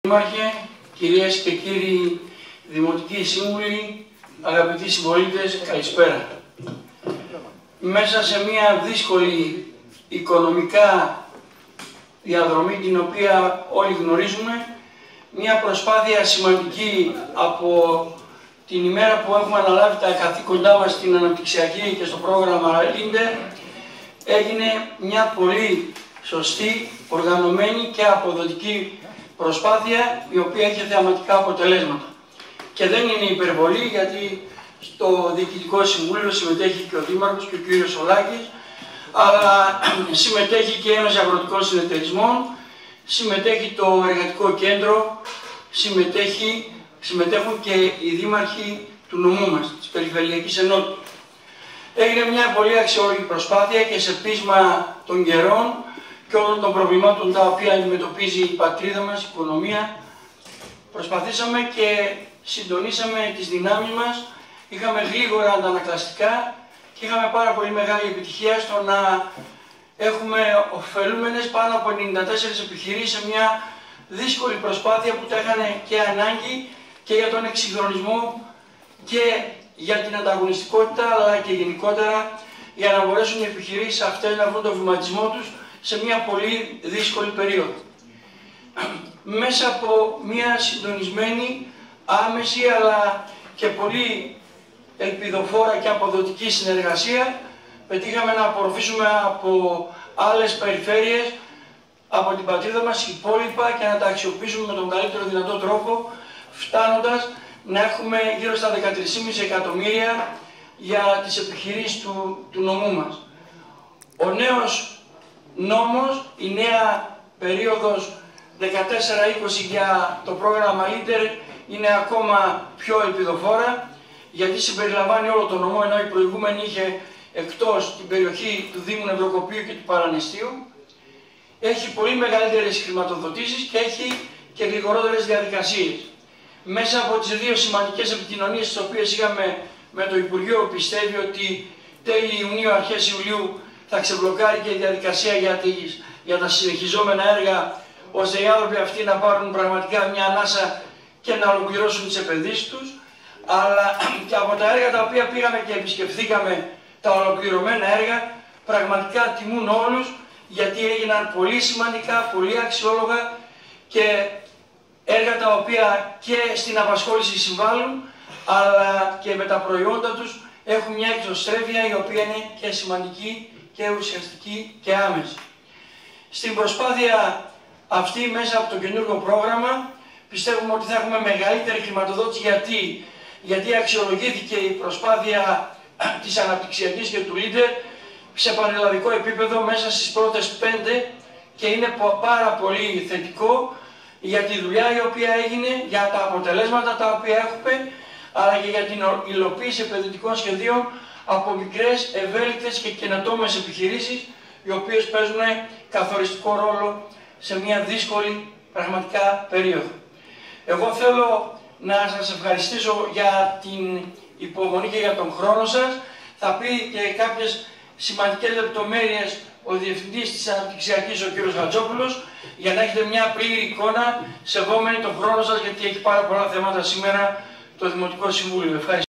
Δήμαρχε, κυρίες και κύριοι δημοτικοί σύμβουλοι, αγαπητοί συμπολίτες, καλησπέρα. Μέσα σε μια δύσκολη οικονομικά διαδρομή, την οποία όλοι γνωρίζουμε, μια προσπάθεια σημαντική από την ημέρα που έχουμε αναλάβει τα καθήκοντά μας στην αναπτυξιακή και στο πρόγραμμα Leader, έγινε μια πολύ σωστή, οργανωμένη και αποδοτική προσπάθεια, η οποία είχε θεαματικά αποτελέσματα. Και δεν είναι υπερβολή, γιατί στο Διοικητικό Συμβούλιο συμμετέχει και ο Δήμαρχος και ο κύριος Σολάκης, αλλά συμμετέχει και η Ένωση Αγροτικών Συνεταιρισμών, συμμετέχει το Εργατικό Κέντρο, συμμετέχουν και οι δήμαρχοι του νομού μας, της Περιφερειακής Ενότητας. Έγινε μια πολύ αξιόλογη προσπάθεια και σε πείσμα των καιρών και όλων των προβλημάτων τα οποία αντιμετωπίζει η πατρίδα μας, η οικονομία. Προσπαθήσαμε και συντονίσαμε τις δυνάμεις μας, είχαμε γρήγορα αντανακλαστικά και είχαμε πάρα πολύ μεγάλη επιτυχία στο να έχουμε ωφελούμενες πάνω από 94 επιχειρήσεις σε μια δύσκολη προσπάθεια που τα είχαν και ανάγκη και για τον εξυγχρονισμό και για την ανταγωνιστικότητα, αλλά και γενικότερα για να μπορέσουν οι επιχειρήσεις αυτές να βρουν τον βηματισμό τους σε μια πολύ δύσκολη περίοδο. Μέσα από μια συντονισμένη, άμεση αλλά και πολύ ελπιδοφόρα και αποδοτική συνεργασία, πετύχαμε να απορροφήσουμε από άλλες περιφέρειες από την πατρίδα μας υπόλοιπα και να τα αξιοποιήσουμε με τον καλύτερο δυνατό τρόπο, φτάνοντας να έχουμε γύρω στα 13,5 εκατομμύρια για τις επιχειρήσεις του νομού μας. Ο νέος νόμος, η νέα περίοδος 14-20 για το πρόγραμμα Leader είναι ακόμα πιο ελπιδοφόρα, γιατί συμπεριλαμβάνει όλο το νομό, ενώ η προηγούμενη είχε εκτός την περιοχή του Δήμου Νευροκοπείου και του Παρανεστίου. Έχει πολύ μεγαλύτερες χρηματοδοτήσεις και έχει και γρηγορότερες διαδικασίες. Μέσα από τις δύο σημαντικές επικοινωνίες τις οποίες είχαμε με το Υπουργείο, πιστεύει ότι τέλη Ιουνίου, αρχές Ιουλίου θα ξεμπλοκάρει και η διαδικασία για τα συνεχιζόμενα έργα, ώστε οι άνθρωποι αυτοί να πάρουν πραγματικά μια ανάσα και να ολοκληρώσουν τις επενδύσεις τους. Αλλά και από τα έργα τα οποία πήγαμε και επισκεφθήκαμε, τα ολοκληρωμένα έργα, πραγματικά τιμούν όλους, γιατί έγιναν πολύ σημαντικά, πολύ αξιόλογα και έργα τα οποία και στην απασχόληση συμβάλλουν, αλλά και με τα προϊόντα τους έχουν μια εξωστρέφεια η οποία είναι και σημαντική και ουσιαστική και άμεση. Στην προσπάθεια αυτή, μέσα από το καινούργιο πρόγραμμα, πιστεύουμε ότι θα έχουμε μεγαλύτερη χρηματοδότηση. Γιατί αξιολογήθηκε η προσπάθεια της αναπτυξιακής και του Leader σε πανελλαδικό επίπεδο μέσα στις πρώτες 5 και είναι πάρα πολύ θετικό για τη δουλειά η οποία έγινε, για τα αποτελέσματα τα οποία έχουμε, αλλά και για την υλοποίηση επενδυτικών σχεδίων από μικρές, ευέλικτες και καινοτόμες επιχειρήσεις, οι οποίες παίζουν καθοριστικό ρόλο σε μια δύσκολη πραγματικά περίοδο. Εγώ θέλω να σας ευχαριστήσω για την υπομονή και για τον χρόνο σας. Θα πει και κάποιες σημαντικές λεπτομέρειες ο Διευθυντής της Αναπτυξιακής, ο κ. Χατζόπουλος, για να έχετε μια πλήρη εικόνα, σεβόμενη τον χρόνο σας, γιατί έχει πάρα πολλά θέματα σήμερα το Δημοτικό Συμβούλιο. Ευχαριστώ.